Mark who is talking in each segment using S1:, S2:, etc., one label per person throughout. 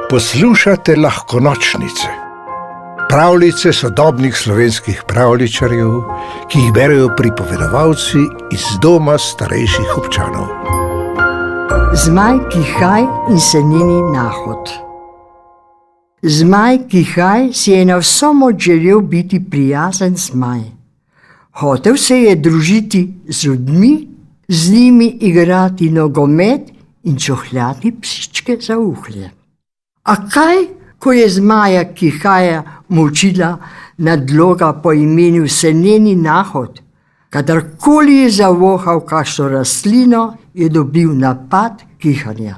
S1: Poslušate Lahkonočnice, pravljice sodobnih slovenskih pravljičarjev, ki jih berejo pripovedovalci iz doma starejših občanov.
S2: Zmaj Kihaj in seneni nahod. Zmaj Kihaj si je na vso moč želel biti prijazen zmaj. Hotel se je družiti z ljudmi, z njimi igrati nogomet in čohljati psičke za uhlje. A kaj, ko je zmaja Kihaja mučila nadloga po imenu seneni nahod? Kadarkoli je zavohal kakšno rastlino, je dobil napad kihanja.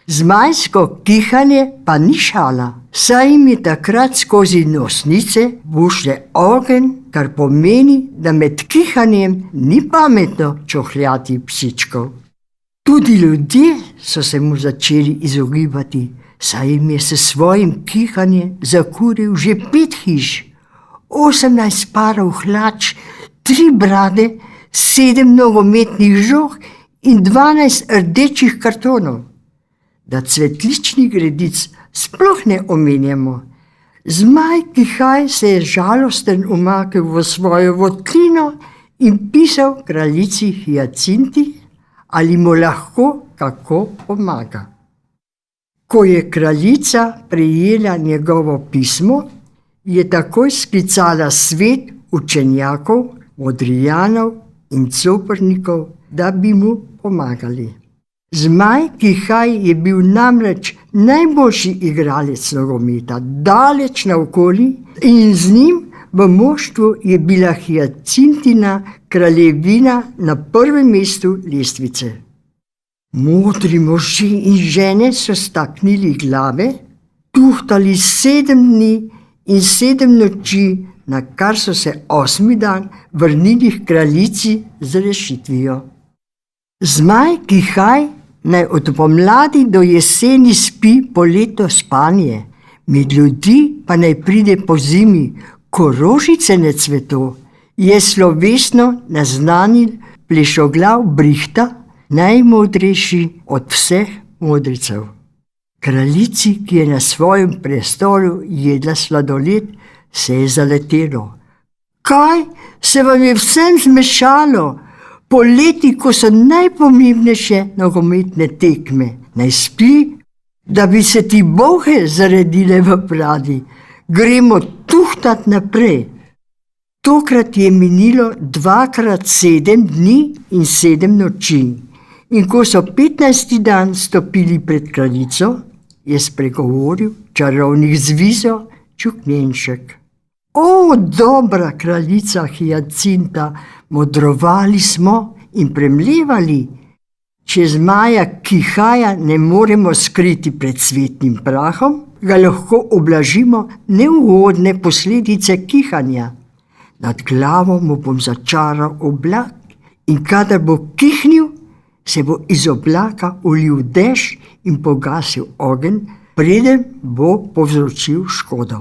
S2: Zmajsko kihanje pa ni šala, saj jim je takrat skozi nosnice bušle ogenj, kar pomeni, da med kihanjem ni pametno čohljati psičkov. Tudi ljudje so se mu začeli izogibati, saj jim je s svojim kihanjem zakuril že 5 hiš, 18 parov hlač, 3 brade, 7 nogometnih žog in 12 rdečih kartonov. Da cvetličnih gredic sploh ne omenjamo. Zmaj Kihaj se je žalosten umaknil v svojo votlino in pisal kraljici Hijacinti, ali mu lahko kako pomaga. Ko je kraljica prejela njegovo pismo, je takoj sklicala svet učenjakov, modrijanov in coprnikov, da bi mu pomagali. Zmaj Kihaj je bil namreč najboljši igralec nogometa, daleč naokoli, in z njim v moštvu je bila Hijacintina kraljevina na prvem mestu lestvice. Modri možje in žene so staknili glave, tuhtali 7 dni in 7 noči, na kar so se 8. dan vrnili h kraljici z rešitvijo. Zmaj Kihaj naj od pomladi do jeseni spi poletno spanje, med ljudi pa naj pride po zimi, ko rožice ne cveto, je slovesno naznanil plešoglav Brihta, najmodrejši od vseh modricev. Kraljici, ki je na svojem prestolu jedla sladoled, se je zaletelo. Kaj se vam je vsem zmešalo? Poleti, ko so najpomembnejše nogometne tekme, naj spi, da bi se ti bolhe zaredile v bradi. Gremo tuhtat naprej. Tokrat je minilo 2x7 dni in 7 noči. In ko so 15. dan stopili pred kraljico, je spregovoril čarovnik z vizo Čuknenšek. O, dobra kraljica Hijacinta, modrovali smo in premlevali. Če zmaja Kihaja ne moremo skriti pred svetnim prahom, ga lahko oblažimo neugodne posledice kihanja. Nad glavo mu bom začaral oblak in kadar bo kihnil, se bo iz oblaka ulil dež in pogasil ogenj, preden bo povzročil škodo.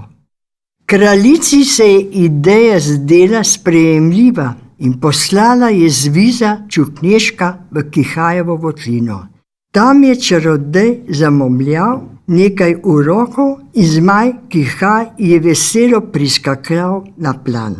S2: Kraljici se je ideja zdela sprejemljiva in poslala je zviza Čukneška v Kihajevo votlino. Tam je čarodej zamomljal nekaj urokov in zmaj Kihaj je veselo priskakljal na plan.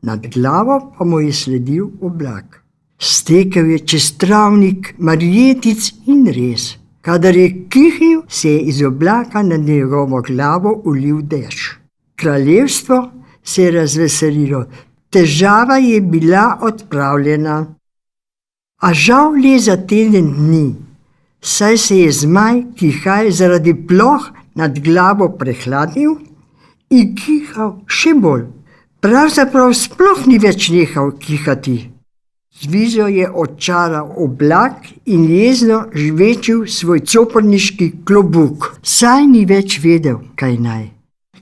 S2: Nad glavo pa mu je sledil oblak. Stekel je čez travnik marjetic in rez. Kadar je kihnil, se je iz oblaka na njegovo glavo ulil dež. Kraljevstvo se je razveselilo. Težava je bila odpravljena. A žal le za teden dni, saj se je zmaj Kihaj zaradi ploh nad glavo prehladil in kihal še bolj. Pravzaprav sploh ni več nehal kihati. Z vizo je odčaral oblak in jezno žvečil svoj coprniški klobuk. Saj ni več vedel, kaj naj.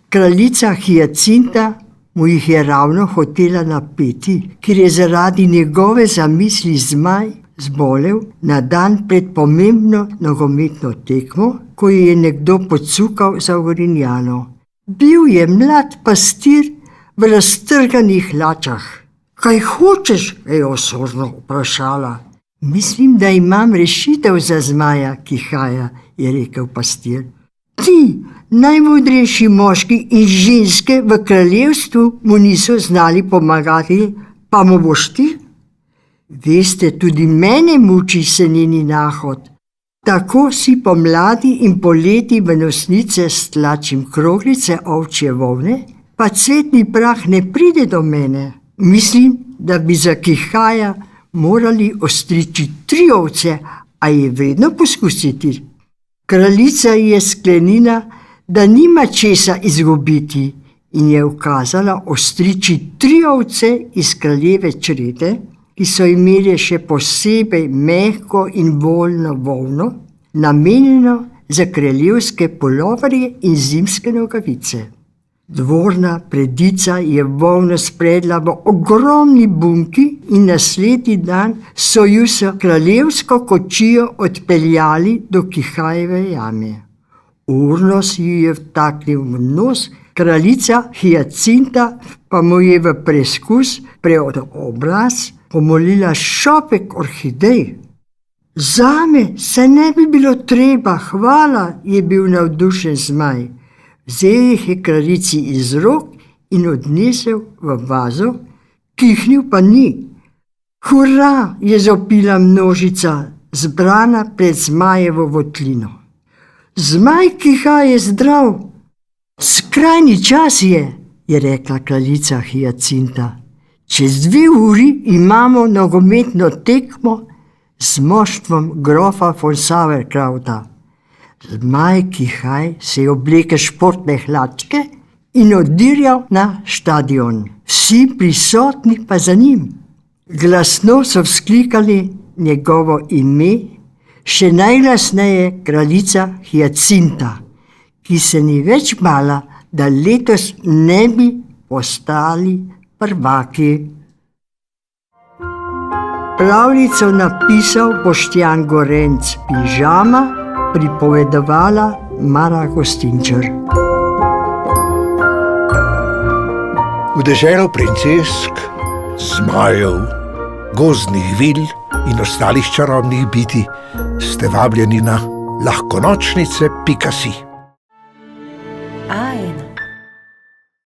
S2: Kraljica Hijacinta mu jih je ravno hotela napeti, ker je zaradi njegove zamisli zmaj zbolel na dan pred pomembno nogometno tekmo, ko je nekdo pocukal za ogrinjalo. Bil je mlad pastir v raztrganih hlačah. Kaj hočeš, je osorno vprašala. Mislim, da imam rešitev za zmaja Kihaja, je rekel pastir. Ti, Najmodrejši moški in ženske v kraljevstvu mu niso znali pomagati, pa mu boš ti? Veste, tudi mene muči seneni nahod. Tako si pomladi in poleti v nosnice stlačim kroglice ovčje volne, pa cvetni prah ne pride do mene. Mislim, da bi za Kihaja morali ostriči 3 ovce, a je vredno poskusiti. Kraljica je sklenila, da nima česa izgubiti in je ukazala ostriči 3 ovce iz kraljeve črede, ki so imeli še posebej mehko in voljno volno, namenjeno za kraljevske puloverje in zimske nogavice. Dvorna predica je volno spredla v ogromni bunki in naslednji dan so ju s kraljevsko kočijo odpeljali do Kihajeve jame. Urnos ju je vtaknil v nos, kraljica Hiacinta pa mu je v preskus pred obraz pomolila šopek orhidej. Zame se ne bi bilo treba, hvala, je bil navdušen zmaj. Vzel jih je kraljici iz rok in odnesel v vazo, kihnil pa ni. Hurra, je zopila množica, zbrana pred zmajevo votlino. Zmaj Kihaj je zdrav. Skrajni čas je rekla kraljica Hiacinta. Čez 2 uri imamo nogometno tekmo z moštvom grofa von Sauerkrauta. Zmaj Kihaj se je oblekel športne hlačke in oddirjal na štadion. Vsi prisotni pa za njim. Glasno so vzklikali njegovo ime, še najglasneje kraljica Hiacinta, ki se ni več bala, da letos ne bi postali prvaki. Pravljico napisal Boštjan Gorenc, Pižama, pripovedovala Mara Gostinčar.
S1: V deželo princesk, zmajev, gozdnih vil in ostalih čarobnih bitij ste vabljeni na lahkonočnice.si.